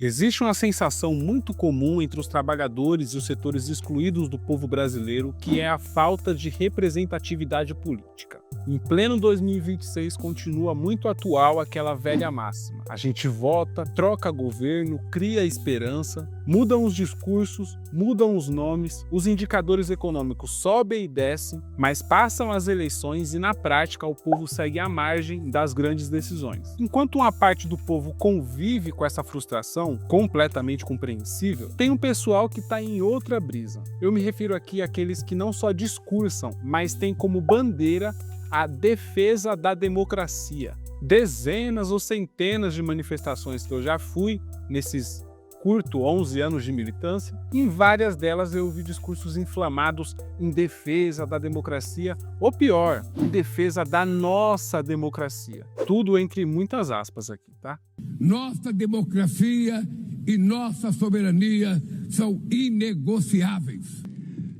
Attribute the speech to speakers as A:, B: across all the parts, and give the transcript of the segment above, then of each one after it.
A: Existe uma sensação muito comum entre os trabalhadores e os setores excluídos do povo brasileiro, que é a falta de representatividade política. Em pleno 2026, continua muito atual aquela velha máxima. A gente vota, troca governo, cria esperança, mudam os discursos, mudam os nomes, os indicadores econômicos sobem e descem, mas passam as eleições e, na prática, o povo segue à margem das grandes decisões. Enquanto uma parte do povo convive com essa frustração, completamente compreensível, tem um pessoal que está em outra brisa. Eu me refiro aqui àqueles que não só discursam, mas têm como bandeira a defesa da democracia. Dezenas ou centenas de manifestações que eu já fui nesses curto 11 anos de militância, em várias delas eu ouvi discursos inflamados em defesa da democracia, ou pior, em defesa da nossa democracia. Tudo entre muitas aspas aqui, tá?
B: Nossa democracia e nossa soberania são inegociáveis.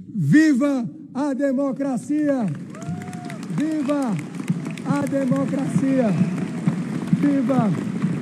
C: Viva a democracia! Viva a democracia! Viva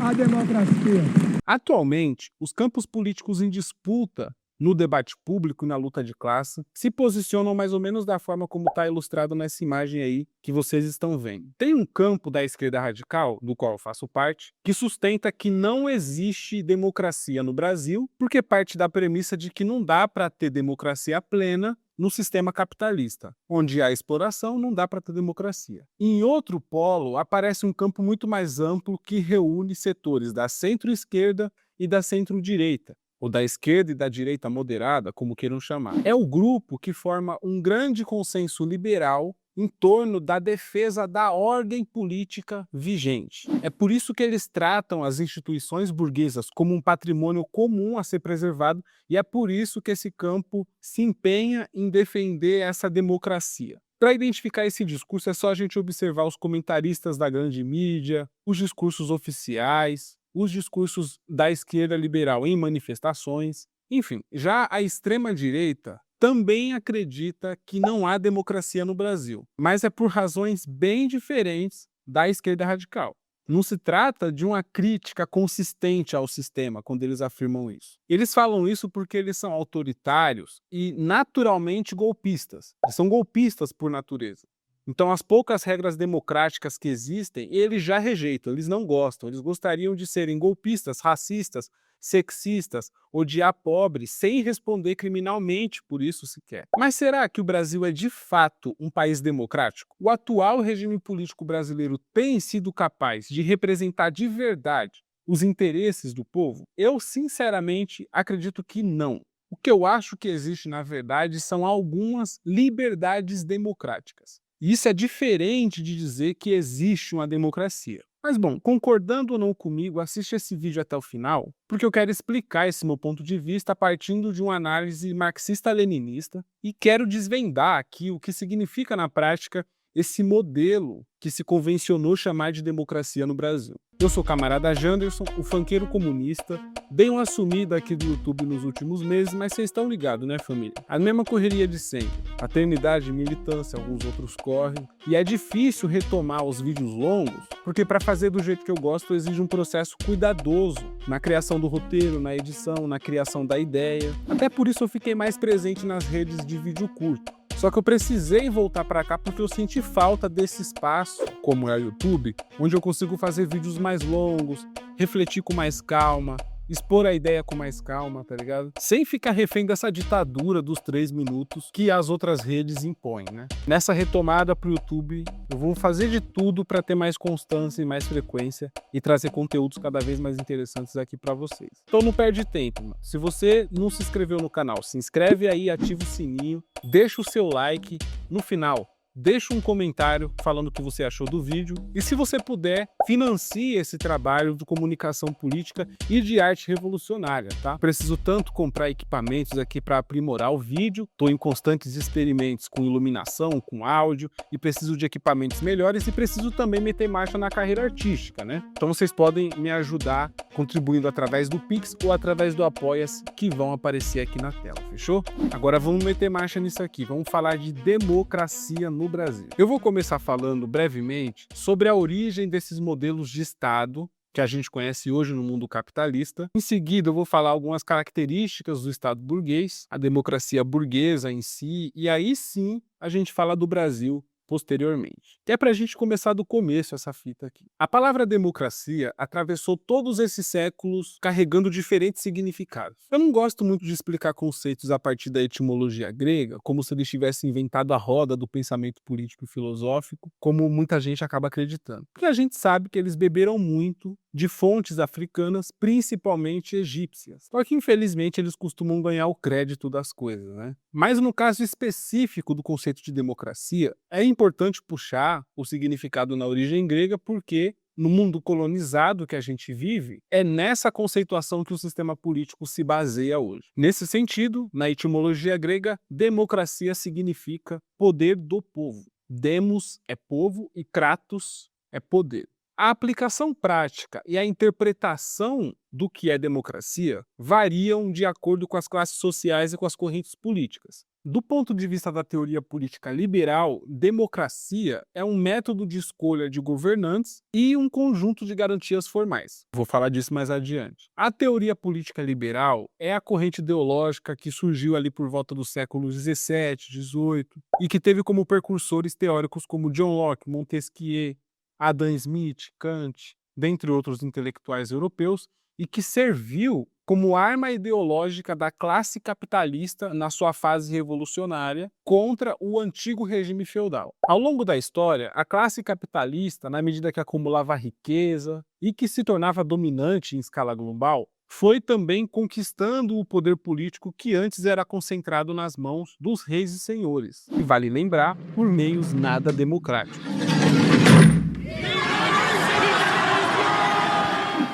C: a democracia!
A: Atualmente, os campos políticos em disputa no debate público e na luta de classe se posicionam mais ou menos da forma como está ilustrado nessa imagem aí que vocês estão vendo. Tem um campo da esquerda radical, do qual eu faço parte, que sustenta que não existe democracia no Brasil, porque parte da premissa de que não dá para ter democracia plena no sistema capitalista, onde há exploração, não dá para ter democracia. Em outro polo, aparece um campo muito mais amplo que reúne setores da centro-esquerda e da centro-direita, ou da esquerda e da direita moderada, como queiram chamar. É o grupo que forma um grande consenso liberal em torno da defesa da ordem política vigente. É por isso que eles tratam as instituições burguesas como um patrimônio comum a ser preservado, e é por isso que esse campo se empenha em defender essa democracia. Para identificar esse discurso é só a gente observar os comentaristas da grande mídia, os discursos oficiais, os discursos da esquerda liberal em manifestações. Enfim, já a extrema-direita também acredita que não há democracia no Brasil, mas é por razões bem diferentes da esquerda radical. Não se trata de uma crítica consistente ao sistema quando eles afirmam isso. Eles falam isso porque eles são autoritários e naturalmente golpistas. Eles são golpistas por natureza. Então, as poucas regras democráticas que existem, eles já rejeitam, eles não gostam. Eles gostariam de serem golpistas, racistas, sexistas, odiar pobres, sem responder criminalmente por isso sequer. Mas será que o Brasil é de fato um país democrático? O atual regime político brasileiro tem sido capaz de representar de verdade os interesses do povo? Eu, sinceramente, acredito que não. O que eu acho que existe, na verdade, são algumas liberdades democráticas. Isso é diferente de dizer que existe uma democracia. Mas bom, concordando ou não comigo, assiste esse vídeo até o final, porque eu quero explicar esse meu ponto de vista partindo de uma análise marxista-leninista e quero desvendar aqui o que significa na prática esse modelo que se convencionou chamar de democracia no Brasil. Eu sou o camarada Janderson, o funkeiro comunista, dei uma sumida aqui do YouTube nos últimos meses, mas vocês estão ligados, né, família? A mesma correria de sempre, paternidade, militância, alguns outros correm, e é difícil retomar os vídeos longos, porque para fazer do jeito que eu gosto exige um processo cuidadoso na criação do roteiro, na edição, na criação da ideia. Até por isso eu fiquei mais presente nas redes de vídeo curto. Só que eu precisei voltar para cá porque eu senti falta desse espaço, como é o YouTube, onde eu consigo fazer vídeos mais longos, refletir com mais calma, expor a ideia com mais calma, tá ligado? Sem ficar refém dessa ditadura dos 3 minutos que as outras redes impõem, né? Nessa retomada pro YouTube, eu vou fazer de tudo para ter mais constância e mais frequência e trazer conteúdos cada vez mais interessantes aqui para vocês. Então não perde tempo, mano. Se você não se inscreveu no canal, se inscreve aí, ativa o sininho, deixa o seu like. No final, deixa um comentário falando o que você achou do vídeo e, se você puder, financie esse trabalho de comunicação política e de arte revolucionária, tá? Preciso tanto comprar equipamentos aqui para aprimorar o vídeo, estou em constantes experimentos com iluminação, com áudio e preciso de equipamentos melhores e preciso também meter marcha na carreira artística, né? Então vocês podem me ajudar contribuindo através do Pix ou através do Apoia-se que vão aparecer aqui na tela, fechou? Agora vamos meter marcha nisso aqui, vamos falar de democracia no Brasil. Eu vou começar falando brevemente sobre a origem desses modelos de Estado que a gente conhece hoje no mundo capitalista. Em seguida, eu vou falar algumas características do Estado burguês, a democracia burguesa em si, e aí sim a gente fala do Brasil posteriormente. Que é para a gente começar do começo essa fita aqui. A palavra democracia atravessou todos esses séculos carregando diferentes significados. Eu não gosto muito de explicar conceitos a partir da etimologia grega, como se eles tivessem inventado a roda do pensamento político e filosófico, como muita gente acaba acreditando. Porque a gente sabe que eles beberam muito de fontes africanas, principalmente egípcias. Só que, infelizmente, eles costumam ganhar o crédito das coisas, né? Mas no caso específico do conceito de democracia, é importante puxar o significado na origem grega porque no mundo colonizado que a gente vive, é nessa conceituação que o sistema político se baseia hoje. Nesse sentido, na etimologia grega, democracia significa poder do povo. Demos é povo e kratos é poder. A aplicação prática e a interpretação do que é democracia variam de acordo com as classes sociais e com as correntes políticas. Do ponto de vista da teoria política liberal, democracia é um método de escolha de governantes e um conjunto de garantias formais. Vou falar disso mais adiante. A teoria política liberal é a corrente ideológica que surgiu ali por volta do século XVII, XVIII e que teve como precursores teóricos como John Locke, Montesquieu, Adam Smith, Kant, dentre outros intelectuais europeus, e que serviu como arma ideológica da classe capitalista na sua fase revolucionária contra o antigo regime feudal. Ao longo da história, a classe capitalista, na medida que acumulava riqueza e que se tornava dominante em escala global, foi também conquistando o poder político que antes era concentrado nas mãos dos reis e senhores, e vale lembrar, por meios nada democráticos.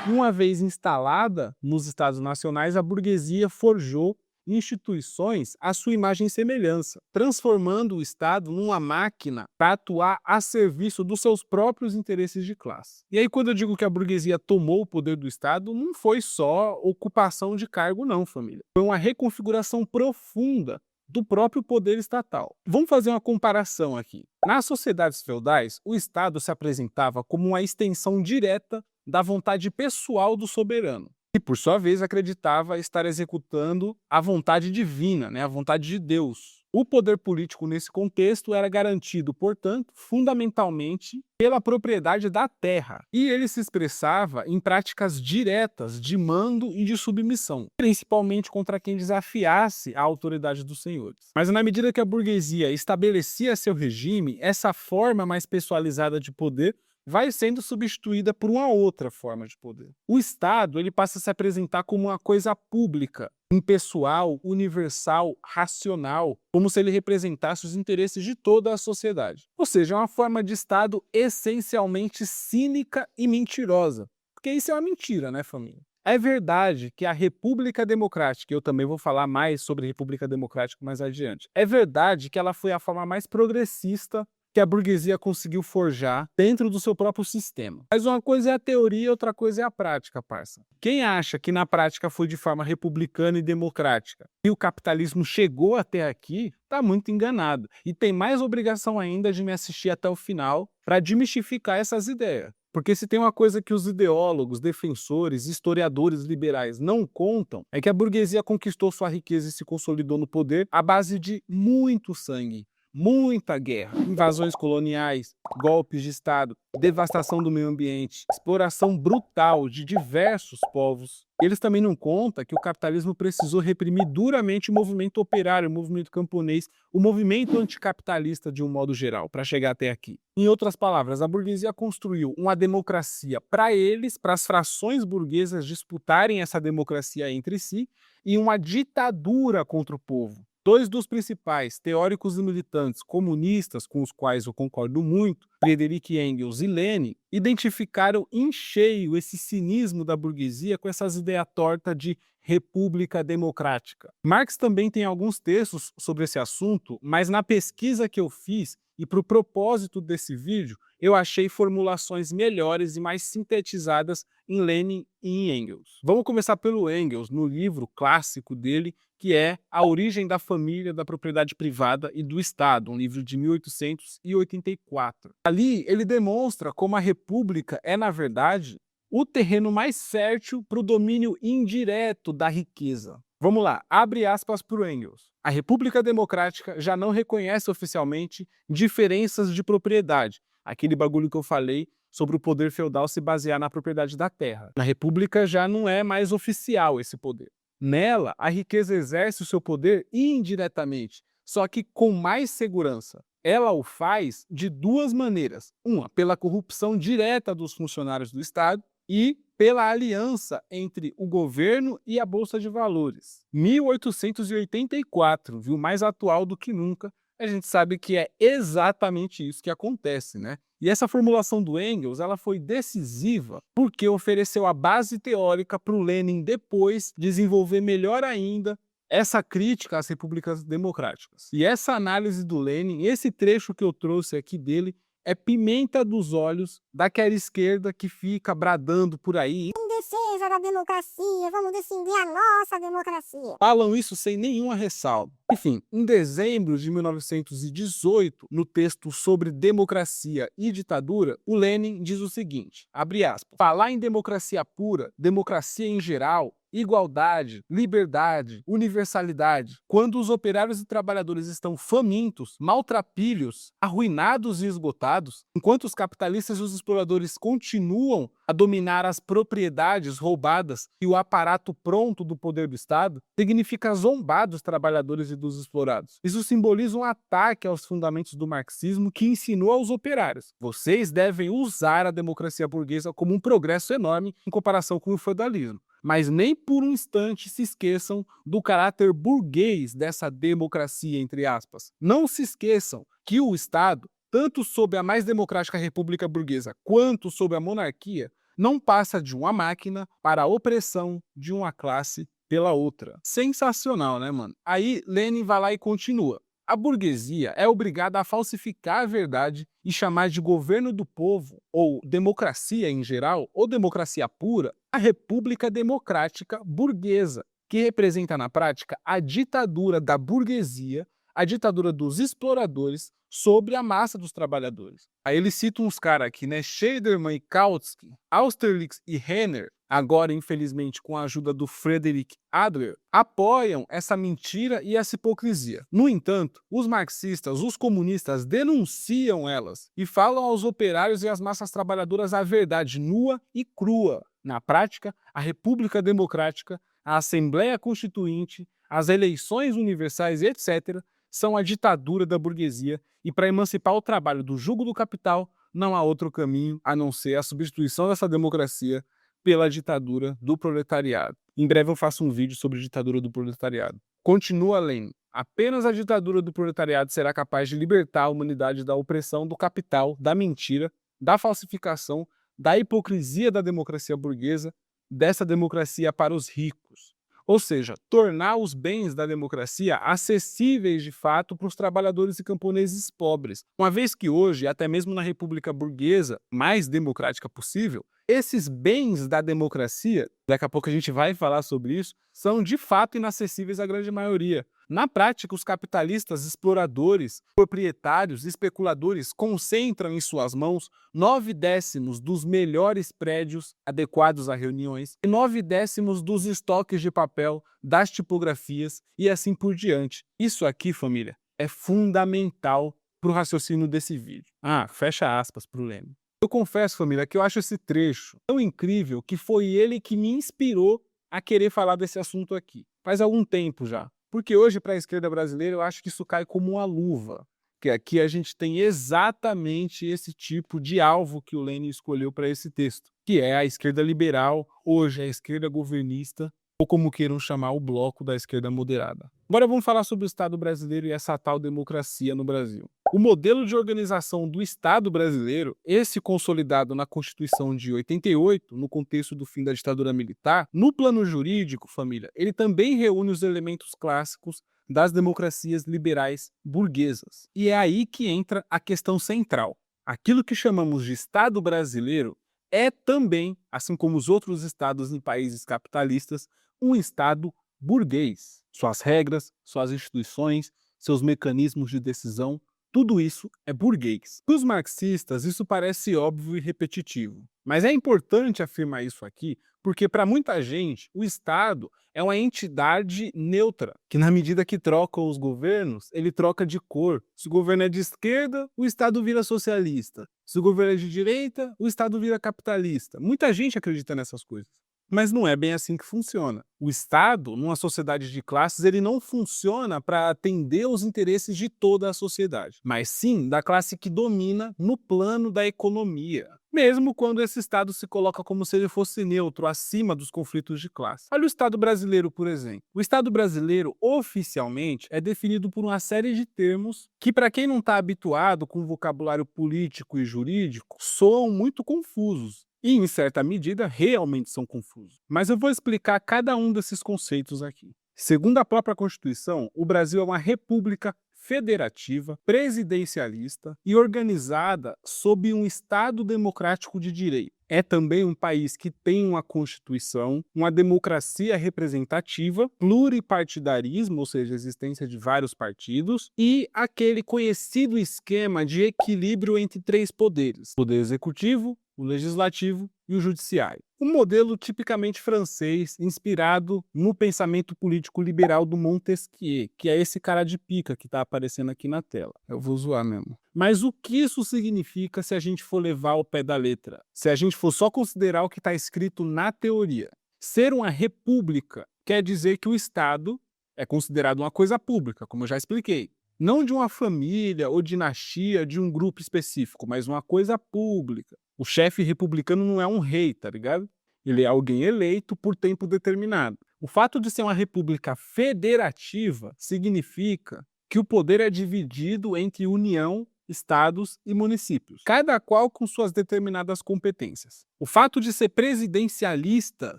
A: Uma vez instalada nos Estados Nacionais, a burguesia forjou instituições à sua imagem e semelhança, transformando o Estado numa máquina para atuar a serviço dos seus próprios interesses de classe. E aí, quando eu digo que a burguesia tomou o poder do Estado, não foi só ocupação de cargo não, família. Foi uma reconfiguração profunda do próprio poder estatal. Vamos fazer uma comparação aqui. Nas sociedades feudais, o Estado se apresentava como uma extensão direta da vontade pessoal do soberano, que por sua vez acreditava estar executando a vontade divina, a vontade de Deus. O poder político nesse contexto era garantido, portanto, fundamentalmente pela propriedade da terra, e ele se expressava em práticas diretas de mando e de submissão, principalmente contra quem desafiasse a autoridade dos senhores. Mas na medida que a burguesia estabelecia seu regime, essa forma mais pessoalizada de poder vai sendo substituída por uma outra forma de poder. O Estado ele passa a se apresentar como uma coisa pública, impessoal, universal, racional, como se ele representasse os interesses de toda a sociedade. Ou seja, é uma forma de Estado essencialmente cínica e mentirosa. Porque isso é uma mentira, né, família? É verdade que a República Democrática, eu também vou falar mais sobre a República Democrática mais adiante, é verdade que ela foi a forma mais progressista que a burguesia conseguiu forjar dentro do seu próprio sistema. Mas uma coisa é a teoria e outra coisa é a prática, parça. Quem acha que na prática foi de forma republicana e democrática e o capitalismo chegou até aqui, está muito enganado. E tem mais obrigação ainda de me assistir até o final para desmistificar essas ideias. Porque se tem uma coisa que os ideólogos, defensores, historiadores liberais não contam, é que a burguesia conquistou sua riqueza e se consolidou no poder à base de muito sangue, muita guerra, invasões coloniais, golpes de Estado, devastação do meio ambiente, exploração brutal de diversos povos. Eles também não contam que o capitalismo precisou reprimir duramente o movimento operário, o movimento camponês, o movimento anticapitalista de um modo geral, para chegar até aqui. Em outras palavras, a burguesia construiu uma democracia para eles, para as frações burguesas disputarem essa democracia entre si, e uma ditadura contra o povo. Dois dos principais teóricos e militantes comunistas, com os quais eu concordo muito, Friedrich Engels e Lenin, identificaram em cheio esse cinismo da burguesia com essas ideias tortas de república democrática. Marx também tem alguns textos sobre esse assunto, mas na pesquisa que eu fiz e para o propósito desse vídeo, eu achei formulações melhores e mais sintetizadas em Lenin e em Engels. Vamos começar pelo Engels, no livro clássico dele, que é A Origem da Família, da Propriedade Privada e do Estado, um livro de 1884. Ali, ele demonstra como a república é, na verdade, o terreno mais fértil para o domínio indireto da riqueza. Vamos lá, abre aspas para o Engels. A República Democrática já não reconhece oficialmente diferenças de propriedade. Aquele bagulho que eu falei sobre o poder feudal se basear na propriedade da terra. Na República já não é mais oficial esse poder. Nela, a riqueza exerce o seu poder indiretamente, só que com mais segurança. Ela o faz de duas maneiras. Uma, pela corrupção direta dos funcionários do Estado e pela aliança entre o governo e a Bolsa de Valores. 1884, viu? Mais atual do que nunca. A gente sabe que é exatamente isso que acontece, né? E essa formulação do Engels, ela foi decisiva porque ofereceu a base teórica para o Lenin depois desenvolver melhor ainda essa crítica às repúblicas democráticas. E essa análise do Lenin, esse trecho que eu trouxe aqui dele, é pimenta dos olhos daquela esquerda que fica bradando por aí.
D: Em defesa da democracia, vamos defender a nossa democracia.
A: Falam isso sem nenhuma ressalva. Enfim, em dezembro de 1918, no texto sobre democracia e ditadura, o Lenin diz o seguinte, abre aspas, falar em democracia pura, democracia em geral, igualdade, liberdade, universalidade, quando os operários e trabalhadores estão famintos, maltrapilhos, arruinados e esgotados, enquanto os capitalistas e os exploradores continuam a dominar as propriedades roubadas e o aparato pronto do poder do Estado, significa zombar dos trabalhadores e dos explorados. Isso simboliza um ataque aos fundamentos do marxismo que ensinou aos operários. Vocês devem usar a democracia burguesa como um progresso enorme em comparação com o feudalismo. Mas nem por um instante se esqueçam do caráter burguês dessa democracia, entre aspas. Não se esqueçam que o Estado, tanto sob a mais democrática república burguesa quanto sob a monarquia, não passa de uma máquina para a opressão de uma classe pela outra. Sensacional, né, mano? Aí Lenin vai lá e continua. A burguesia é obrigada a falsificar a verdade e chamar de governo do povo, ou democracia em geral, ou democracia pura, a República Democrática Burguesa, que representa na prática a ditadura da burguesia, a ditadura dos exploradores sobre a massa dos trabalhadores. Aí ele cita uns caras aqui, né? Scheiderman e Kautsky, Austerlitz e Renner, agora infelizmente com a ajuda do Friedrich Adler, apoiam essa mentira e essa hipocrisia. No entanto, os marxistas, os comunistas denunciam elas e falam aos operários e às massas trabalhadoras a verdade nua e crua. Na prática, a República Democrática, a Assembleia Constituinte, as eleições universais, etc., são a ditadura da burguesia e para emancipar o trabalho do jugo do capital não há outro caminho a não ser a substituição dessa democracia pela ditadura do proletariado. Em breve eu faço um vídeo sobre a ditadura do proletariado. Continua Lenin. Apenas a ditadura do proletariado será capaz de libertar a humanidade da opressão do capital, da mentira, da falsificação, da hipocrisia da democracia burguesa, dessa democracia para os ricos. Ou seja, tornar os bens da democracia acessíveis de fato para os trabalhadores e camponeses pobres. Uma vez que hoje, até mesmo na república burguesa mais democrática possível, esses bens da democracia, daqui a pouco a gente vai falar sobre isso, são de fato inacessíveis à grande maioria. Na prática, os capitalistas, exploradores, proprietários, especuladores concentram em suas mãos 9/10 dos melhores prédios adequados a reuniões e 9/10 dos estoques de papel, das tipografias e assim por diante. Isso aqui, família, é fundamental para o raciocínio desse vídeo. Fecha aspas para o Lenin. Eu confesso, família, que eu acho esse trecho tão incrível que foi ele que me inspirou a querer falar desse assunto aqui. Faz algum tempo já. Porque hoje, para a esquerda brasileira, eu acho que isso cai como uma luva. Que aqui a gente tem exatamente esse tipo de alvo que o Lenin escolheu para esse texto. Que é a esquerda liberal, hoje a esquerda governista, ou como queiram chamar o bloco da esquerda moderada. Agora vamos falar sobre o Estado brasileiro e essa tal democracia no Brasil. O modelo de organização do Estado brasileiro, esse consolidado na Constituição de 88, no contexto do fim da ditadura militar, no plano jurídico, família, ele também reúne os elementos clássicos das democracias liberais burguesas. E é aí que entra a questão central. Aquilo que chamamos de Estado brasileiro é também, assim como os outros estados em países capitalistas, um Estado burguês. Suas regras, suas instituições, seus mecanismos de decisão, Tudo isso é burguês. Para os marxistas, isso parece óbvio e repetitivo. Mas é importante afirmar isso aqui, porque para muita gente, o Estado é uma entidade neutra, que na medida que troca os governos, ele troca de cor. Se o governo é de esquerda, o Estado vira socialista. Se o governo é de direita, o Estado vira capitalista. Muita gente acredita nessas coisas. Mas não é bem assim que funciona. O Estado, numa sociedade de classes, ele não funciona para atender os interesses de toda a sociedade, mas sim da classe que domina no plano da economia. Mesmo quando esse Estado se coloca como se ele fosse neutro, acima dos conflitos de classe. Olha o Estado brasileiro, por exemplo. O Estado brasileiro, oficialmente, é definido por uma série de termos que, para quem não está habituado com o vocabulário político e jurídico, soam muito confusos. E, em certa medida, realmente são confusos. Mas eu vou explicar cada um desses conceitos aqui. Segundo a própria Constituição, o Brasil é uma república federativa, presidencialista e organizada sob um Estado democrático de direito. É também um país que tem uma Constituição, uma democracia representativa, pluripartidarismo, ou seja, a existência de vários partidos, e aquele conhecido esquema de equilíbrio entre três poderes: o poder executivo, o legislativo e o judiciário. Um modelo tipicamente francês, inspirado no pensamento político liberal do Montesquieu, que é esse cara de pica que está aparecendo aqui na tela. Eu vou zoar mesmo. Mas o que isso significa se a gente for levar ao pé da letra? Se a gente for só considerar o que está escrito na teoria? Ser uma república quer dizer que o Estado é considerado uma coisa pública, como eu já expliquei. Não de uma família ou dinastia de um grupo específico, mas uma coisa pública. O chefe republicano não é um rei, tá ligado? Ele é alguém eleito por tempo determinado. O fato de ser uma república federativa significa que o poder é dividido entre União, estados e municípios, cada qual com suas determinadas competências. O fato de ser presidencialista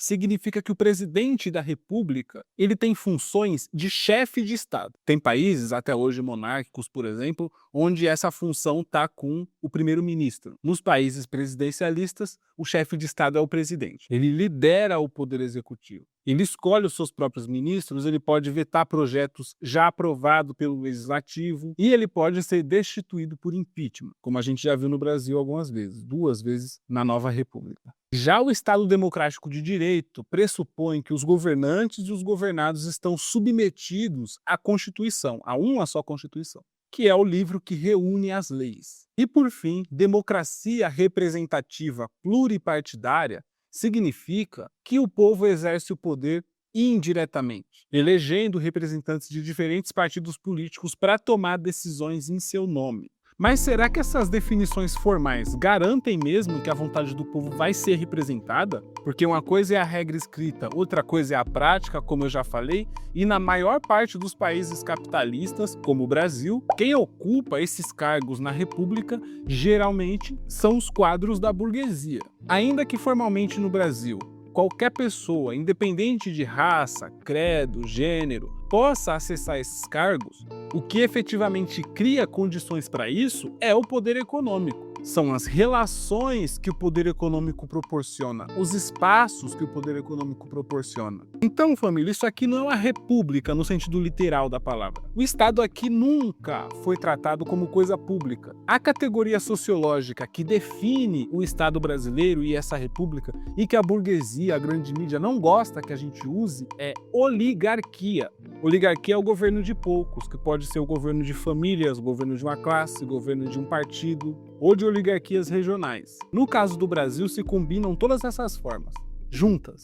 A: significa que o presidente da república ele tem funções de chefe de estado. Tem países, até hoje monárquicos, por exemplo, onde essa função está com o primeiro-ministro. Nos países presidencialistas, o chefe de estado é o presidente. Ele lidera o poder executivo. Ele escolhe os seus próprios ministros, ele pode vetar projetos já aprovados pelo legislativo e ele pode ser destituído por impeachment, como a gente já viu no Brasil algumas vezes, 2 vezes na nova república. Já o Estado democrático de direito pressupõe que os governantes e os governados estão submetidos à Constituição, a uma só Constituição, que é o livro que reúne as leis. E, por fim, democracia representativa pluripartidária significa que o povo exerce o poder indiretamente, elegendo representantes de diferentes partidos políticos para tomar decisões em seu nome. Mas será que essas definições formais garantem mesmo que a vontade do povo vai ser representada? Porque uma coisa é a regra escrita, outra coisa é a prática, como eu já falei, e na maior parte dos países capitalistas, como o Brasil, quem ocupa esses cargos na República geralmente são os quadros da burguesia. Ainda que formalmente no Brasil, qualquer pessoa, independente de raça, credo, gênero, possa acessar esses cargos, o que efetivamente cria condições para isso é o poder econômico. São as relações que o poder econômico proporciona, os espaços que o poder econômico proporciona. Então, família, isso aqui não é uma república no sentido literal da palavra. O Estado aqui nunca foi tratado como coisa pública. A categoria sociológica que define o Estado brasileiro e essa república, e que a burguesia, a grande mídia, não gosta que a gente use, é oligarquia. Oligarquia é o governo de poucos, que pode ser o governo de famílias, o governo de uma classe, o governo de um partido, ou de oligarquias regionais. No caso do Brasil, se combinam todas essas formas, juntas.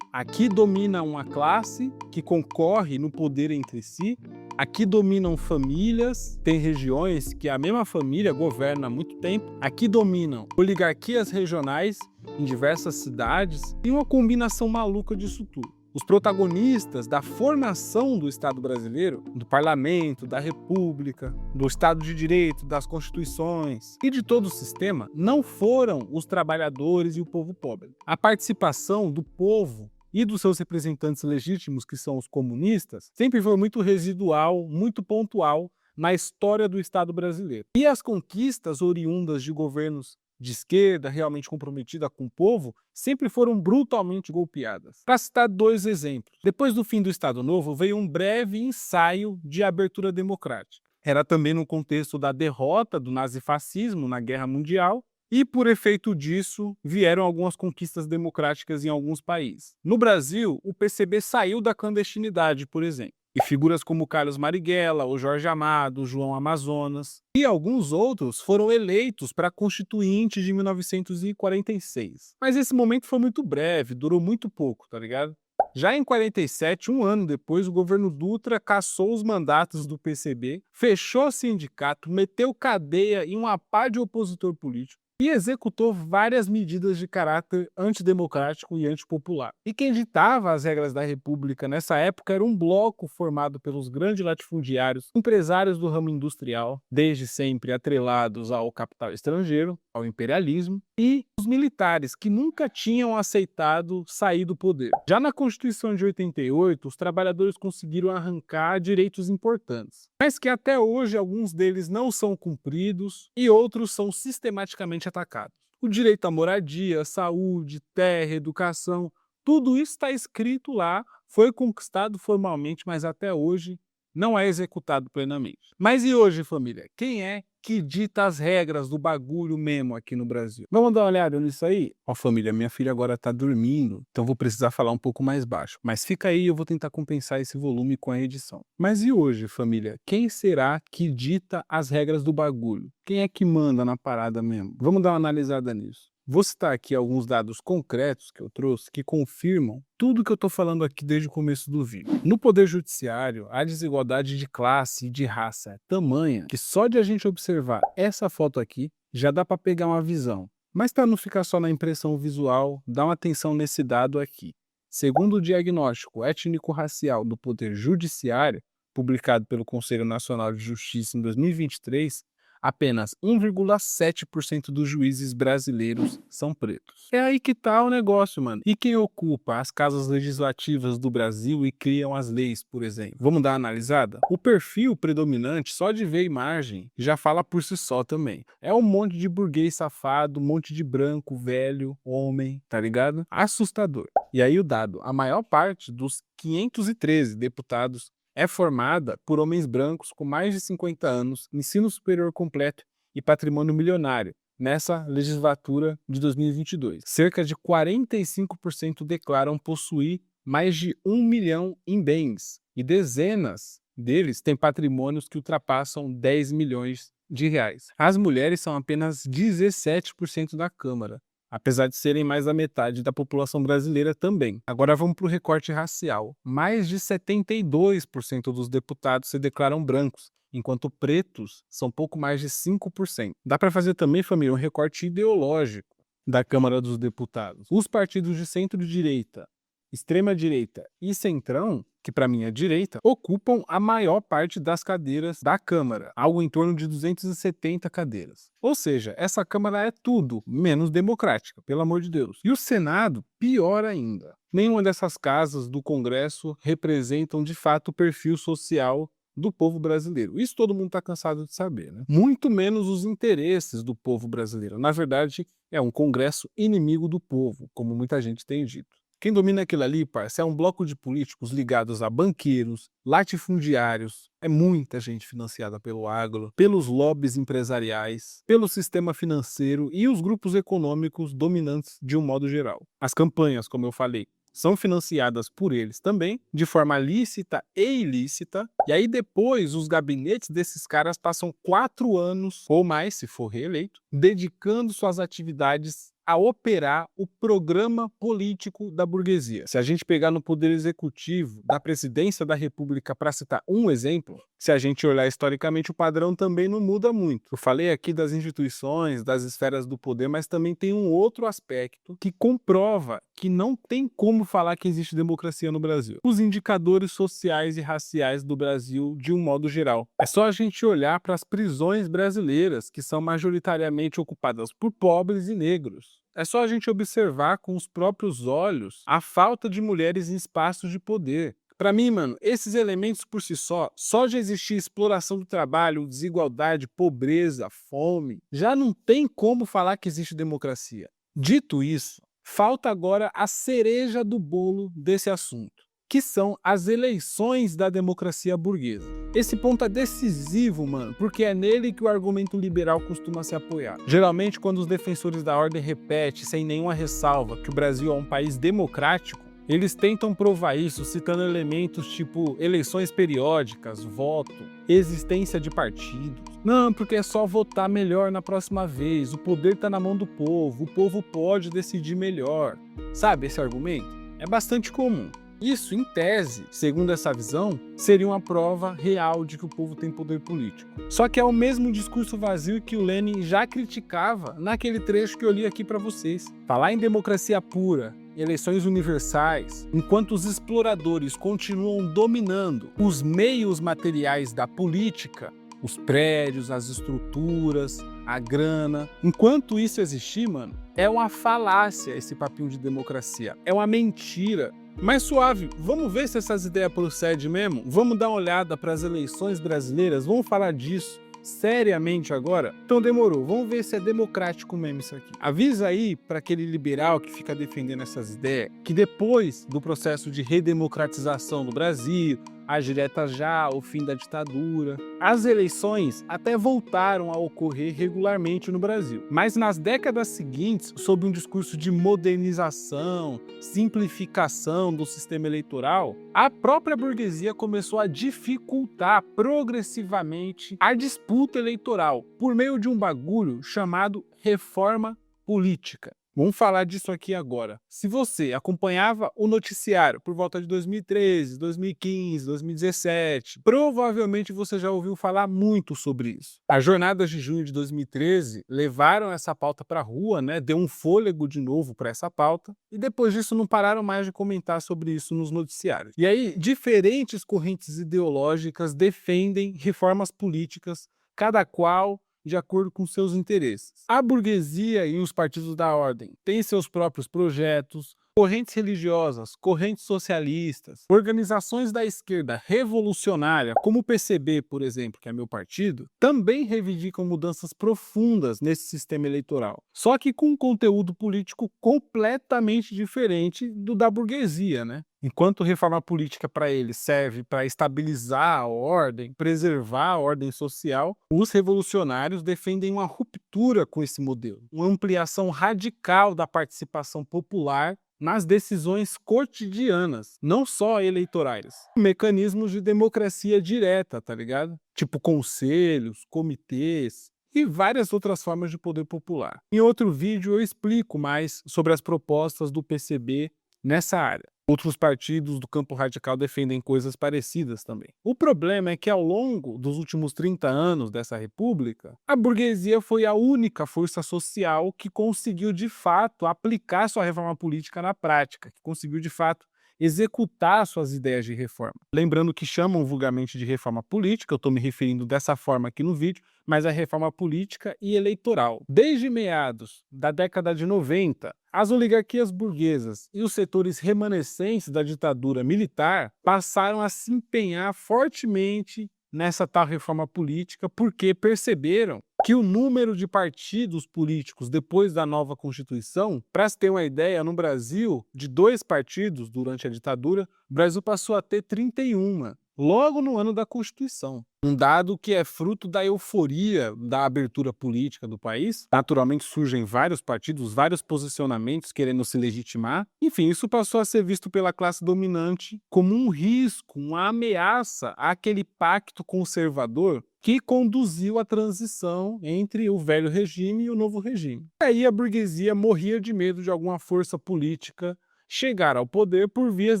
A: Aqui domina uma classe que concorre no poder entre si, aqui dominam famílias, tem regiões que a mesma família governa há muito tempo, aqui dominam oligarquias regionais em diversas cidades e uma combinação maluca disso tudo. Os protagonistas da formação do Estado brasileiro, do parlamento, da república, do Estado de Direito, das constituições e de todo o sistema não foram os trabalhadores e o povo pobre. A participação do povo e dos seus representantes legítimos, que são os comunistas, sempre foi muito residual, muito pontual na história do Estado brasileiro. E as conquistas oriundas de governos de esquerda, realmente comprometida com o povo, sempre foram brutalmente golpeadas. Para citar 2 exemplos, depois do fim do Estado Novo, veio um breve ensaio de abertura democrática. Era também no contexto da derrota do nazifascismo na Guerra Mundial, e por efeito disso vieram algumas conquistas democráticas em alguns países. No Brasil, o PCB saiu da clandestinidade, por exemplo. E figuras como Carlos Marighella, o Jorge Amado, o João Amazonas e alguns outros foram eleitos para a Constituinte de 1946. Mas esse momento foi muito breve, durou muito pouco, tá ligado? Já em 47, um ano depois, o governo Dutra cassou os mandatos do PCB, fechou o sindicato, meteu cadeia em uma pá de opositor político e executou várias medidas de caráter antidemocrático e antipopular. E quem ditava as regras da República nessa época era um bloco formado pelos grandes latifundiários, empresários do ramo industrial, desde sempre atrelados ao capital estrangeiro, ao imperialismo, e os militares, que nunca tinham aceitado sair do poder. Já na Constituição de 88, os trabalhadores conseguiram arrancar direitos importantes, mas que até hoje alguns deles não são cumpridos e outros são sistematicamente atacados. O direito à moradia, saúde, terra, educação, tudo isso está escrito lá, foi conquistado formalmente, mas até hoje não é executado plenamente. Mas e hoje, família? Quem é que dita as regras do bagulho mesmo aqui no Brasil? Vamos dar uma olhada nisso aí? Ó, família, minha filha agora tá dormindo, então vou precisar falar um pouco mais baixo. Mas fica aí, eu vou tentar compensar esse volume com a edição. Mas e hoje, família? Quem será que dita as regras do bagulho? Quem é que manda na parada mesmo? Vamos dar uma analisada nisso. Vou citar aqui alguns dados concretos que eu trouxe que confirmam tudo que eu estou falando aqui desde o começo do vídeo. No Poder Judiciário, a desigualdade de classe e de raça é tamanha que só de a gente observar essa foto aqui já dá para pegar uma visão. Mas para não ficar só na impressão visual, dá uma atenção nesse dado aqui. Segundo o diagnóstico étnico-racial do Poder Judiciário, publicado pelo Conselho Nacional de Justiça em 2023, apenas 1,7% dos juízes brasileiros são pretos. É aí que tá o negócio, mano. E quem ocupa as casas legislativas do Brasil e criam as leis, por exemplo? Vamos dar uma analisada? O perfil predominante, só de ver a imagem, já fala por si só também. É um monte de burguês safado, um monte de branco, velho, homem, tá ligado? Assustador. E aí o dado, a maior parte dos 513 deputados é formada por homens brancos com mais de 50 anos, ensino superior completo e patrimônio milionário, nessa legislatura de 2022. Cerca de 45% declaram possuir mais de 1 milhão em bens, e dezenas deles têm patrimônios que ultrapassam 10 milhões de reais. As mulheres são apenas 17% da Câmara, apesar de serem mais da metade da população brasileira também. Agora vamos para o recorte racial. Mais de 72% dos deputados se declaram brancos, enquanto pretos são pouco mais de 5%. Dá para fazer também, família, um recorte ideológico da Câmara dos Deputados. Os partidos de centro-direita, extrema-direita e centrão, que para mim é direita, ocupam a maior parte das cadeiras da Câmara, algo em torno de 270 cadeiras. Ou seja, essa Câmara é tudo menos democrática, pelo amor de Deus. E o Senado, pior ainda. Nenhuma dessas casas do Congresso representam de fato o perfil social do povo brasileiro. Isso todo mundo está cansado de saber, né? Muito menos os interesses do povo brasileiro. Na verdade, é um Congresso inimigo do povo, como muita gente tem dito. Quem domina aquilo ali, parça, é um bloco de políticos ligados a banqueiros, latifundiários, é muita gente financiada pelo agro, pelos lobbies empresariais, pelo sistema financeiro e os grupos econômicos dominantes de um modo geral. As campanhas, como eu falei, são financiadas por eles também, de forma lícita e ilícita, e aí depois os gabinetes desses caras passam 4 anos, ou mais se for reeleito, dedicando suas atividades a operar o programa político da burguesia. Se a gente pegar no poder executivo da presidência da República para citar um exemplo, se a gente olhar historicamente, o padrão também não muda muito. Eu falei aqui das instituições, das esferas do poder, mas também tem um outro aspecto que comprova que não tem como falar que existe democracia no Brasil. Os indicadores sociais e raciais do Brasil de um modo geral. É só a gente olhar para as prisões brasileiras, que são majoritariamente ocupadas por pobres e negros. É só a gente observar com os próprios olhos a falta de mulheres em espaços de poder. Para mim, mano, esses elementos por si só de existir exploração do trabalho, desigualdade, pobreza, fome, já não tem como falar que existe democracia. Dito isso, falta agora a cereja do bolo desse assunto. que são as eleições da democracia burguesa. Esse ponto é decisivo, mano, porque é nele que o argumento liberal costuma se apoiar. Geralmente, quando os defensores da ordem repetem, sem nenhuma ressalva, que o Brasil é um país democrático, eles tentam provar isso citando elementos tipo eleições periódicas, voto, existência de partidos. Não, porque é só votar melhor na próxima vez, o poder tá na mão do povo, o povo pode decidir melhor. Sabe esse argumento? É bastante comum. Isso, em tese, segundo essa visão, seria uma prova real de que o povo tem poder político. Só que é o mesmo discurso vazio que o Lenin já criticava naquele trecho que eu li aqui para vocês. Falar em democracia pura, eleições universais, enquanto os exploradores continuam dominando os meios materiais da política, os prédios, as estruturas, a grana. Enquanto isso existir, mano, é uma falácia esse papinho de democracia. É uma mentira. Mas suave, vamos ver se essas ideias procedem mesmo? Vamos dar uma olhada para as eleições brasileiras? Vamos falar disso seriamente agora? Então demorou, vamos ver se é democrático mesmo isso aqui. Avisa aí para aquele liberal que fica defendendo essas ideias que depois do processo de redemocratização no Brasil, as diretas já, o fim da ditadura, as eleições até voltaram a ocorrer regularmente no Brasil. Mas nas décadas seguintes, sob um discurso de modernização, simplificação do sistema eleitoral, a própria burguesia começou a dificultar progressivamente a disputa eleitoral por meio de um bagulho chamado reforma política. Vamos falar disso aqui agora. Se você acompanhava o noticiário por volta de 2013, 2015, 2017, provavelmente você já ouviu falar muito sobre isso. As jornadas de junho de 2013 levaram essa pauta para a rua, né? Deu um fôlego de novo para essa pauta, e depois disso não pararam mais de comentar sobre isso nos noticiários. E aí, diferentes correntes ideológicas defendem reformas políticas, cada qual de acordo com seus interesses. A burguesia e os partidos da ordem têm seus próprios projetos, correntes religiosas, correntes socialistas, organizações da esquerda revolucionária, como o PCB, por exemplo, que é meu partido, também reivindicam mudanças profundas nesse sistema eleitoral, só que com um conteúdo político completamente diferente do da burguesia, né? Enquanto reforma política para eles serve para estabilizar a ordem, preservar a ordem social, os revolucionários defendem uma ruptura com esse modelo, uma ampliação radical da participação popular nas decisões cotidianas, não só eleitorais. Mecanismos de democracia direta, tá ligado? Tipo conselhos, comitês e várias outras formas de poder popular. Em outro vídeo eu explico mais sobre as propostas do PCB nessa área. Outros partidos do campo radical defendem coisas parecidas também. O problema é que ao longo dos últimos 30 anos dessa república, a burguesia foi a única força social que conseguiu de fato aplicar sua reforma política na prática, que conseguiu de fato executar suas ideias de reforma. Lembrando que chamam vulgarmente de reforma política, eu estou me referindo dessa forma aqui no vídeo, mas é reforma política e eleitoral. Desde meados da década de 90, as oligarquias burguesas e os setores remanescentes da ditadura militar passaram a se empenhar fortemente nessa tal reforma política porque perceberam que o número de partidos políticos depois da nova Constituição, para se ter uma ideia, no Brasil, de 2 partidos durante a ditadura, o Brasil passou a ter 31, logo no ano da Constituição. Um dado que é fruto da euforia da abertura política do país. Naturalmente surgem vários partidos, vários posicionamentos querendo se legitimar. Enfim, isso passou a ser visto pela classe dominante como um risco, uma ameaça àquele pacto conservador que conduziu à transição entre o velho regime e o novo regime. Aí a burguesia morria de medo de alguma força política chegar ao poder por vias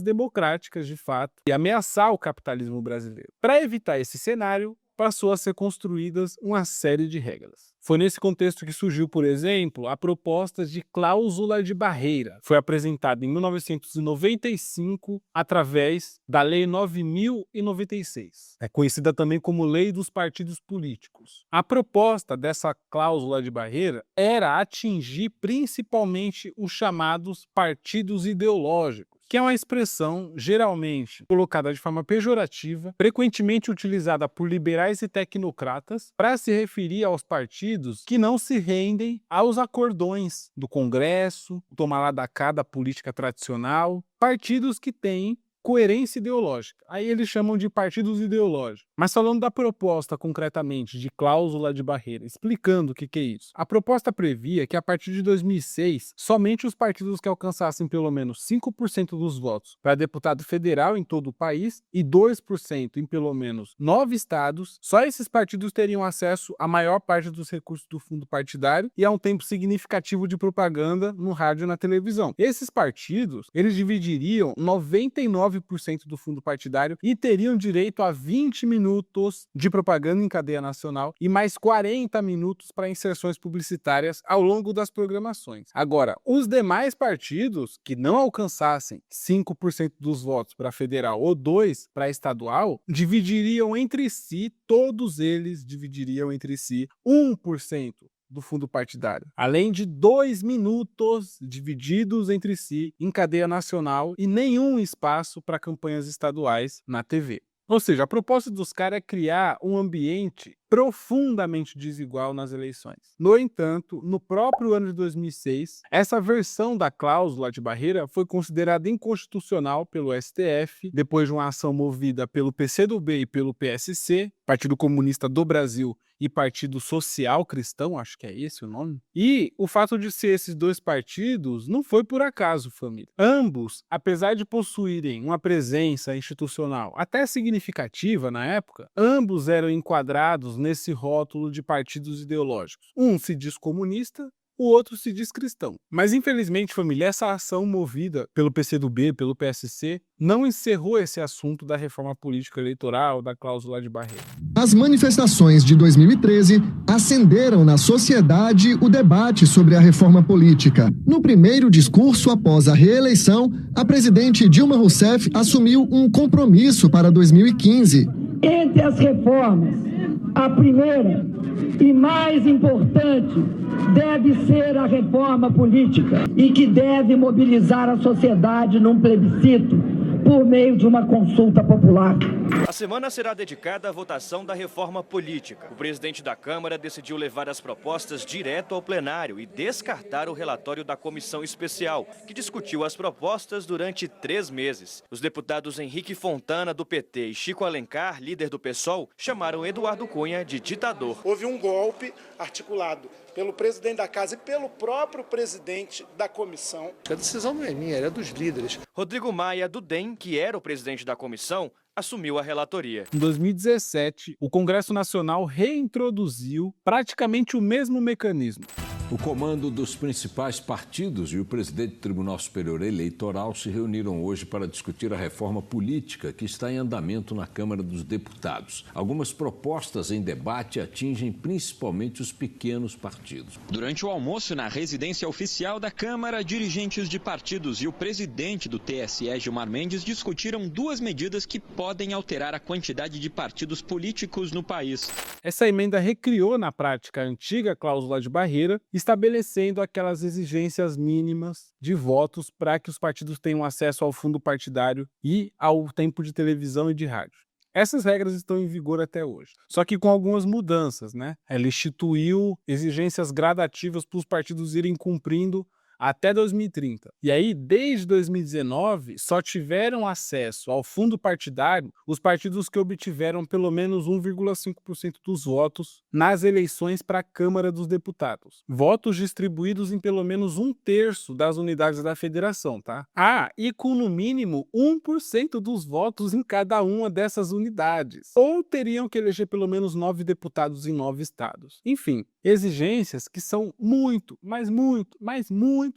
A: democráticas de fato e ameaçar o capitalismo brasileiro. Para evitar esse cenário, passou a ser construídas uma série de regras. Foi nesse contexto que surgiu, por exemplo, a proposta de cláusula de barreira. Foi apresentada em 1995 através da Lei 9.096. É conhecida também como Lei dos Partidos Políticos. A proposta dessa cláusula de barreira era atingir principalmente os chamados partidos ideológicos, que é uma expressão geralmente colocada de forma pejorativa, frequentemente utilizada por liberais e tecnocratas para se referir aos partidos que não se rendem aos acordões do Congresso, toma lá da cá da política tradicional, partidos que têm coerência ideológica. Aí eles chamam de partidos ideológicos. Mas falando da proposta concretamente de cláusula de barreira, explicando o que é isso. A proposta previa que a partir de 2006, somente os partidos que alcançassem pelo menos 5% dos votos para deputado federal em todo o país e 2% em pelo menos 9 estados, só esses partidos teriam acesso à maior parte dos recursos do fundo partidário e a um tempo significativo de propaganda no rádio e na televisão. Esses partidos, eles dividiriam 99% do fundo partidário e teriam direito a 20 minutos de propaganda em cadeia nacional e mais 40 minutos para inserções publicitárias ao longo das programações. Agora, os demais partidos que não alcançassem 5% dos votos para federal ou 2% para estadual, dividiriam entre si, todos eles dividiriam entre si 1% do fundo partidário, além de 2 minutos divididos entre si em cadeia nacional e nenhum espaço para campanhas estaduais na TV. Ou seja, a proposta dos caras é criar um ambiente profundamente desigual nas eleições. No entanto, no próprio ano de 2006, essa versão da cláusula de barreira foi considerada inconstitucional pelo STF, depois de uma ação movida pelo PCdoB e pelo PSC, Partido Comunista do Brasil e Partido Social Cristão, acho que é esse o nome. E o fato de ser esses dois partidos não foi por acaso, família. Ambos, apesar de possuírem uma presença institucional até significativa na época, ambos eram enquadrados nesse rótulo de partidos ideológicos. Um se diz comunista, o outro se diz cristão. Mas infelizmente, família, essa ação movida pelo PCdoB, pelo PSC, não encerrou esse assunto da reforma política eleitoral, da cláusula de barreira.
E: As manifestações de 2013 acenderam na sociedade o debate sobre a reforma política. No primeiro discurso após a reeleição, a presidente Dilma Rousseff assumiu um compromisso para 2015.
F: Entre as reformas, a primeira e mais importante deve ser a reforma política e que deve mobilizar a sociedade num plebiscito por meio de uma consulta popular.
G: A semana será dedicada à votação da reforma política. O presidente da Câmara decidiu levar as propostas direto ao plenário e descartar o relatório da comissão especial, que discutiu as propostas durante 3 meses. Os deputados Henrique Fontana, do PT, e Chico Alencar, líder do PSOL, chamaram Eduardo Cunha de ditador.
H: Houve um golpe articulado pelo presidente da casa e pelo próprio presidente da comissão.
I: A decisão não é minha, é dos líderes.
G: Rodrigo Maia, do DEM, que era o presidente da comissão, assumiu a relatoria.
A: Em 2017, o Congresso Nacional reintroduziu praticamente o mesmo mecanismo.
J: O comando dos principais partidos e o presidente do Tribunal Superior Eleitoral se reuniram hoje para discutir a reforma política que está em andamento na Câmara dos Deputados. Algumas propostas em debate atingem principalmente os pequenos partidos.
K: Durante o almoço na residência oficial da Câmara, dirigentes de partidos e o presidente do TSE, Gilmar Mendes, discutiram 2 medidas que podem alterar a quantidade de partidos políticos no país.
A: Essa emenda recriou na prática a antiga cláusula de barreira, estabelecendo aquelas exigências mínimas de votos para que os partidos tenham acesso ao fundo partidário e ao tempo de televisão e de rádio. Essas regras estão em vigor até hoje, só que com algumas mudanças, né? Ela instituiu exigências gradativas para os partidos irem cumprindo até 2030. E aí, desde 2019, só tiveram acesso ao fundo partidário os partidos que obtiveram pelo menos 1,5% dos votos nas eleições para a Câmara dos Deputados. Votos distribuídos em pelo menos 1/3 das unidades da federação, tá? E com no mínimo 1% dos votos em cada uma dessas unidades. Ou teriam que eleger pelo menos 9 deputados em 9 estados. Enfim, exigências que são muito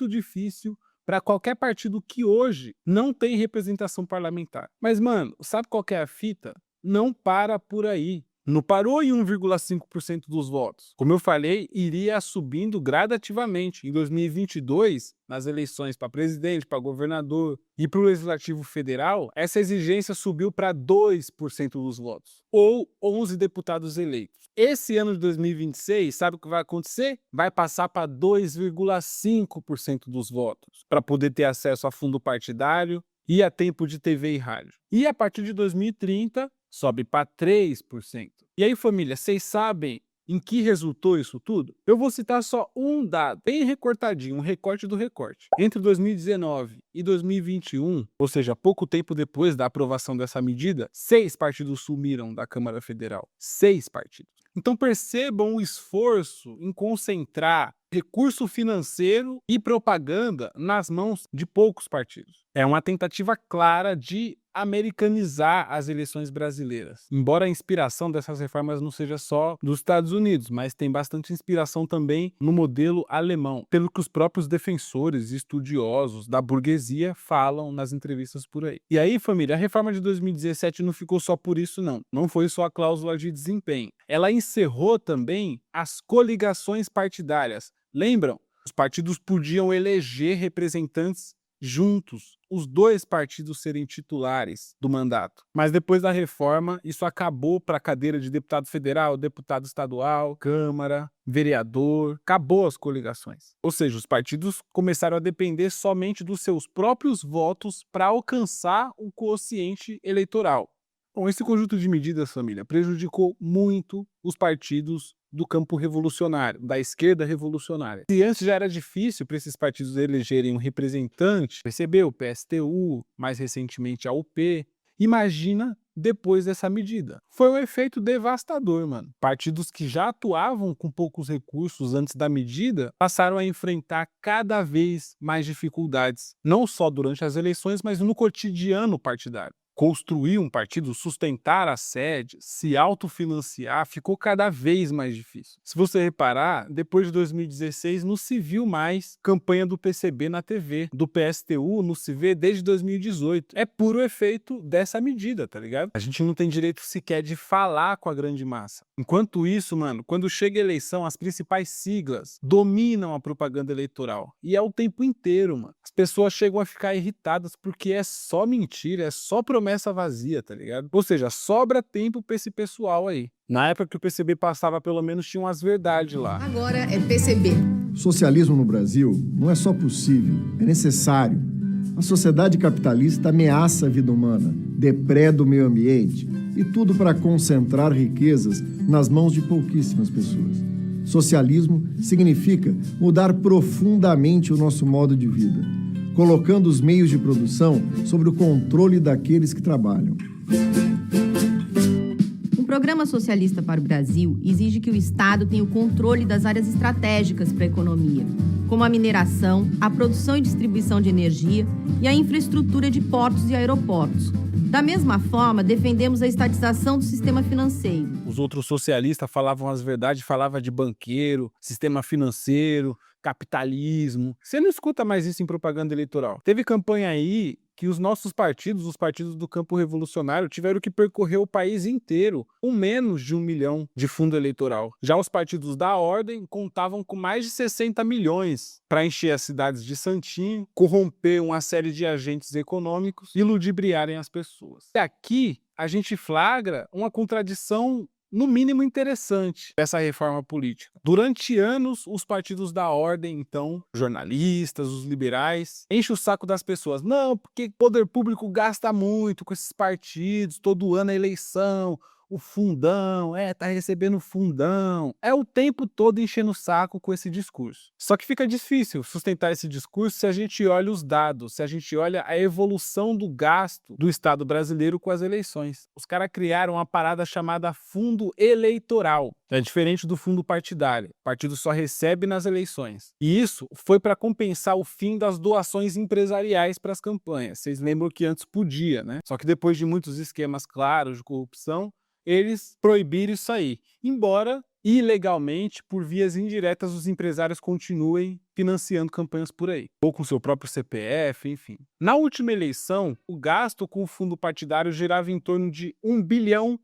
A: difícil para qualquer partido que hoje não tem representação parlamentar. Mas, mano, sabe qual que é a fita? Não para por aí. Não parou em 1,5% dos votos. Como eu falei, iria subindo gradativamente. Em 2022, nas eleições para presidente, para governador e para o Legislativo Federal, essa exigência subiu para 2% dos votos, ou 11 deputados eleitos. Esse ano de 2026, sabe o que vai acontecer? Vai passar para 2,5% dos votos, para poder ter acesso a fundo partidário e a tempo de TV e rádio. E a partir de 2030, sobe para 3%. E aí, família, vocês sabem em que resultou isso tudo? Eu vou citar só um dado, bem recortadinho, um recorte do recorte. Entre 2019 e 2021, ou seja, pouco tempo depois da aprovação dessa medida, 6 partidos sumiram da Câmara Federal. 6 partidos. Então percebam o esforço em concentrar recurso financeiro e propaganda nas mãos de poucos partidos. É uma tentativa clara de americanizar as eleições brasileiras. Embora a inspiração dessas reformas não seja só dos Estados Unidos, mas tem bastante inspiração também no modelo alemão, pelo que os próprios defensores e estudiosos da burguesia falam nas entrevistas por aí. E aí, família, a reforma de 2017 não ficou só por isso, não. Não foi só a cláusula de desempenho. Ela encerrou também as coligações partidárias. Lembram? Os partidos podiam eleger representantes juntos, os 2 partidos serem titulares do mandato. Mas depois da reforma, isso acabou para a cadeira de deputado federal, deputado estadual, Câmara, vereador, acabou as coligações. Ou seja, os partidos começaram a depender somente dos seus próprios votos para alcançar o quociente eleitoral. Bom, esse conjunto de medidas, família, prejudicou muito os partidos do campo revolucionário, da esquerda revolucionária. Se antes já era difícil para esses partidos elegerem um representante, PCB, o PSTU, mais recentemente a UP, imagina depois dessa medida. Foi um efeito devastador, mano. Partidos que já atuavam com poucos recursos antes da medida passaram a enfrentar cada vez mais dificuldades, não só durante as eleições, mas no cotidiano partidário. Construir um partido, sustentar a sede, se autofinanciar, ficou cada vez mais difícil. Se você reparar, depois de 2016 não se viu mais campanha do PCB na TV, do PSTU não se vê desde 2018. É puro efeito dessa medida, tá ligado? A gente não tem direito sequer de falar com a grande massa. Enquanto isso, mano, quando chega a eleição, as principais siglas dominam a propaganda eleitoral. E é o tempo inteiro, mano. As pessoas chegam a ficar irritadas porque é só mentira, é só promessa vazia, tá ligado? Ou seja, sobra tempo pra esse pessoal aí. Na época que o PCB passava, pelo menos tinha umas verdades lá.
L: Agora é PCB.
E: Socialismo no Brasil não é só possível, é necessário. A sociedade capitalista ameaça a vida humana, depreda o meio ambiente e tudo para concentrar riquezas nas mãos de pouquíssimas pessoas. Socialismo significa mudar profundamente o nosso modo de vida, colocando os meios de produção sob o controle daqueles que trabalham.
L: O Programa Socialista para o Brasil exige que o Estado tenha o controle das áreas estratégicas para a economia, como a mineração, a produção e distribuição de energia e a infraestrutura de portos e aeroportos. Da mesma forma, defendemos a estatização do sistema financeiro.
A: Os outros socialistas falavam as verdades, falavam de banqueiro, sistema financeiro, capitalismo. Você não escuta mais isso em propaganda eleitoral. Teve campanha aí que os nossos partidos, os partidos do campo revolucionário, tiveram que percorrer o país inteiro com menos de 1 milhão de fundo eleitoral. Já os partidos da ordem contavam com mais de 60 milhões para encher as cidades de santinho, corromper uma série de agentes econômicos e ludibriarem as pessoas. E aqui a gente flagra uma contradição no mínimo interessante dessa reforma política. Durante anos, os partidos da ordem, então, jornalistas, os liberais, enchem o saco das pessoas. Não, porque o poder público gasta muito com esses partidos, todo ano é eleição, o fundão, tá recebendo fundão. É o tempo todo enchendo o saco com esse discurso. Só que fica difícil sustentar esse discurso se a gente olha os dados, se a gente olha a evolução do gasto do Estado brasileiro com as eleições. Os caras criaram uma parada chamada fundo eleitoral. É diferente do fundo partidário. O partido só recebe nas eleições. E isso foi para compensar o fim das doações empresariais para as campanhas. Vocês lembram que antes podia, né? Só que depois de muitos esquemas claros de corrupção, eles proibiram isso aí. Embora, ilegalmente, por vias indiretas, os empresários continuem financiando campanhas por aí. Ou com seu próprio CPF, enfim. Na última eleição, o gasto com o fundo partidário girava em torno de R$1 bilhão.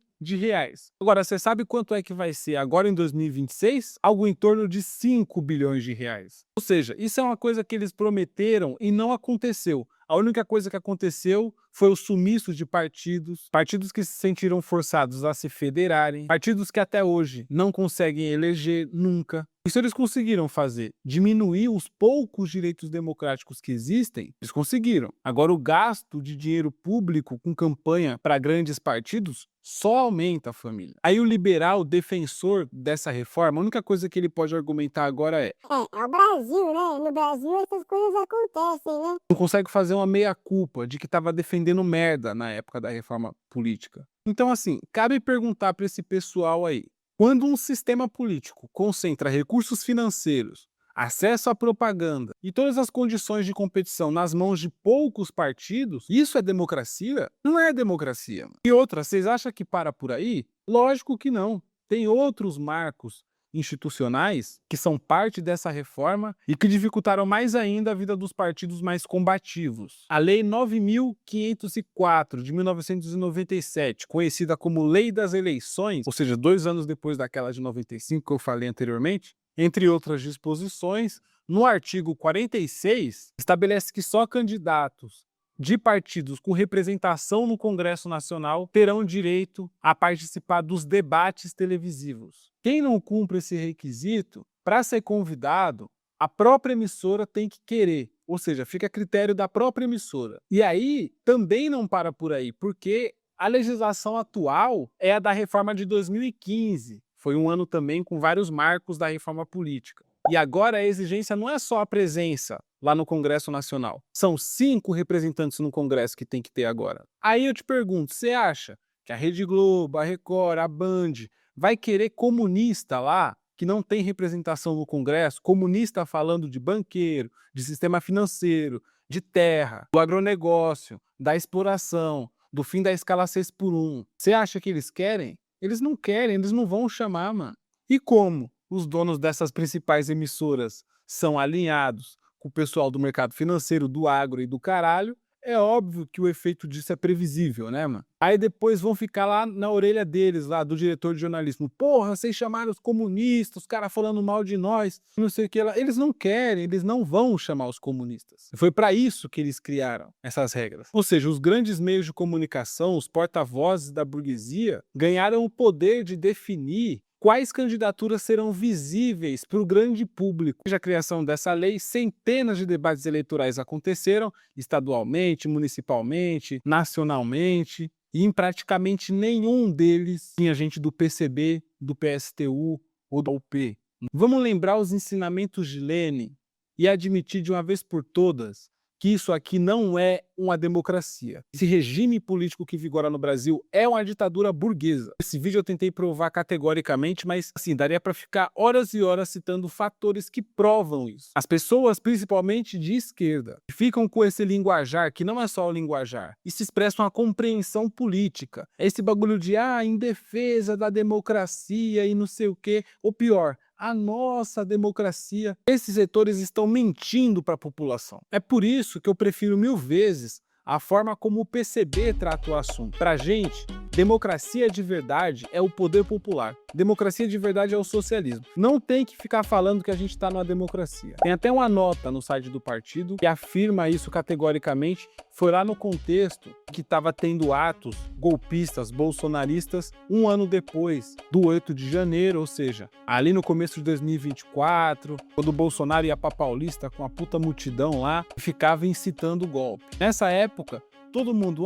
A: Agora, você sabe quanto é que vai ser agora em 2026? Algo em torno de 5 bilhões de reais. Ou seja, isso é uma coisa que eles prometeram e não aconteceu. A única coisa que aconteceu foi o sumiço de partidos que se sentiram forçados a se federarem, partidos que até hoje não conseguem eleger nunca. Isso eles conseguiram fazer. Diminuir os poucos direitos democráticos que existem, eles conseguiram. Agora, o gasto de dinheiro público com campanha para grandes partidos só aumenta a família. Aí o liberal, defensor dessa reforma, a única coisa que ele pode argumentar agora é
D: o Brasil, né? No Brasil essas coisas acontecem, né?
A: não consegue fazer uma meia-culpa de que estava defendendo merda na época da reforma política. Então, assim, cabe perguntar para esse pessoal aí, quando um sistema político concentra recursos financeiros, acesso à propaganda e todas as condições de competição nas mãos de poucos partidos, isso é democracia? Não é democracia. E outra, vocês acham que para por aí? Lógico que não. Tem outros marcos institucionais que são parte dessa reforma e que dificultaram mais ainda a vida dos partidos mais combativos. A Lei 9.504 de 1997, conhecida como Lei das Eleições, ou seja, 2 anos depois daquela de 95 que eu falei anteriormente, entre outras disposições, no artigo 46, estabelece que só candidatos de partidos com representação no Congresso Nacional terão direito a participar dos debates televisivos. Quem não cumpre esse requisito, para ser convidado, a própria emissora tem que querer, ou seja, fica a critério da própria emissora. E aí, também não para por aí, porque a legislação atual é a da reforma de 2015. Foi um ano também com vários marcos da reforma política. E agora a exigência não é só a presença lá no Congresso Nacional. São 5 representantes no Congresso que tem que ter agora. Aí eu te pergunto, você acha que a Rede Globo, a Record, a Band vai querer comunista lá, que não tem representação no Congresso, comunista falando de banqueiro, de sistema financeiro, de terra, do agronegócio, da exploração, do fim da escala 6x1? Você acha que eles querem? Eles não querem, eles não vão chamar, mano. E como os donos dessas principais emissoras são alinhados com o pessoal do mercado financeiro, do agro e do caralho, é óbvio que o efeito disso é previsível, né, mano? Aí depois vão ficar lá na orelha deles, lá do diretor de jornalismo. Porra, vocês chamaram os comunistas, os caras falando mal de nós, não sei o que lá. Eles não querem, eles não vão chamar os comunistas. Foi para isso que eles criaram essas regras. Ou seja, os grandes meios de comunicação, os porta-vozes da burguesia, ganharam o poder de definir quais candidaturas serão visíveis para o grande público. Desde a criação dessa lei, centenas de debates eleitorais aconteceram, estadualmente, municipalmente, nacionalmente, e em praticamente nenhum deles tinha gente do PCB, do PSTU ou da UP. Vamos lembrar os ensinamentos de Lenin e admitir de uma vez por todas que isso aqui não é uma democracia. Esse regime político que vigora no Brasil é uma ditadura burguesa. Esse vídeo eu tentei provar categoricamente, mas assim, daria para ficar horas e horas citando fatores que provam isso. As pessoas, principalmente de esquerda, ficam com esse linguajar, que não é só o linguajar, e se expressam a compreensão política. É esse bagulho de, em defesa da democracia e não sei o quê, ou pior, a nossa democracia. Esses setores estão mentindo para a população. É por isso que eu prefiro 1000 vezes a forma como o PCB trata o assunto. Pra gente, democracia de verdade é o poder popular. Democracia de verdade é o socialismo. Não tem que ficar falando que a gente está numa democracia. Tem até uma nota no site do partido que afirma isso categoricamente. Foi lá no contexto que estava tendo atos golpistas, bolsonaristas, um ano depois do 8 de janeiro, ou seja, ali no começo de 2024, quando o Bolsonaro ia pra Paulista com a puta multidão lá e ficava incitando o golpe. Nessa época, todo mundo,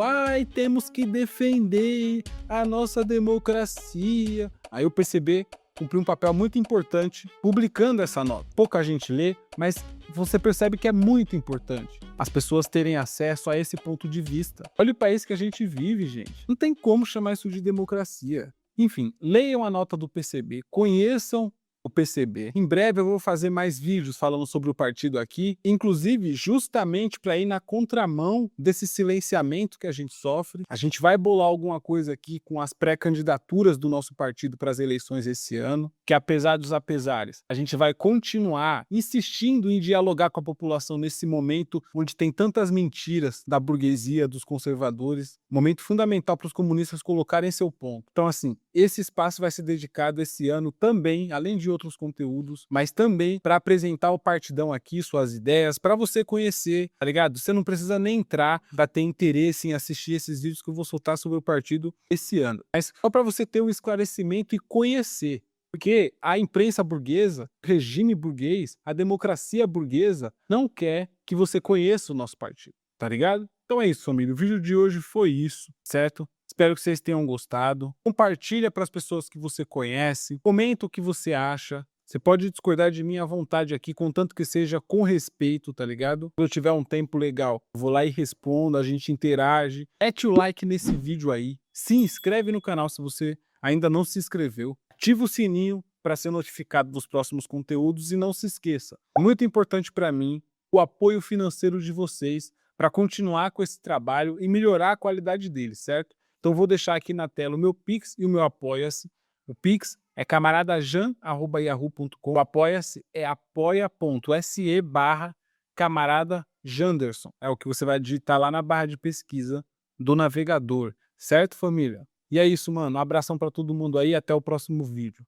A: temos que defender a nossa democracia. Aí o PCB cumpriu um papel muito importante publicando essa nota. Pouca gente lê, mas você percebe que é muito importante as pessoas terem acesso a esse ponto de vista. Olha o país que a gente vive, gente. Não tem como chamar isso de democracia. Enfim, leiam a nota do PCB, conheçam o PCB. Em breve eu vou fazer mais vídeos falando sobre o partido aqui, inclusive justamente para ir na contramão desse silenciamento que a gente sofre. A gente vai bolar alguma coisa aqui com as pré-candidaturas do nosso partido para as eleições esse ano, que apesar dos apesares, a gente vai continuar insistindo em dialogar com a população nesse momento onde tem tantas mentiras da burguesia, dos conservadores, momento fundamental para os comunistas colocarem seu ponto. Então assim, esse espaço vai ser dedicado esse ano também, além de outros conteúdos, mas também para apresentar o Partidão aqui, suas ideias, para você conhecer, tá ligado? Você não precisa nem entrar para ter interesse em assistir esses vídeos que eu vou soltar sobre o partido esse ano, mas só para você ter o esclarecimento e conhecer. Porque a imprensa burguesa, o regime burguês, a democracia burguesa não quer que você conheça o nosso partido, tá ligado? Então é isso, família. O vídeo de hoje foi isso, certo? Espero que vocês tenham gostado. Compartilha para as pessoas que você conhece. Comenta o que você acha. Você pode discordar de mim à vontade aqui, contanto que seja com respeito, tá ligado? Quando eu tiver um tempo legal, eu vou lá e respondo, a gente interage. Mete o like nesse vídeo aí. Se inscreve no canal se você ainda não se inscreveu. Ativa o sininho para ser notificado dos próximos conteúdos e não se esqueça, muito importante para mim, o apoio financeiro de vocês para continuar com esse trabalho e melhorar a qualidade dele, certo? Então vou deixar aqui na tela o meu Pix e o meu Apoia-se. O Pix é camaradajan@yahoo.com. O Apoia-se é apoia.se/camaradajanderson. É o que você vai digitar lá na barra de pesquisa do navegador, certo, família? E é isso, mano. Um abração pra todo mundo aí, até o próximo vídeo.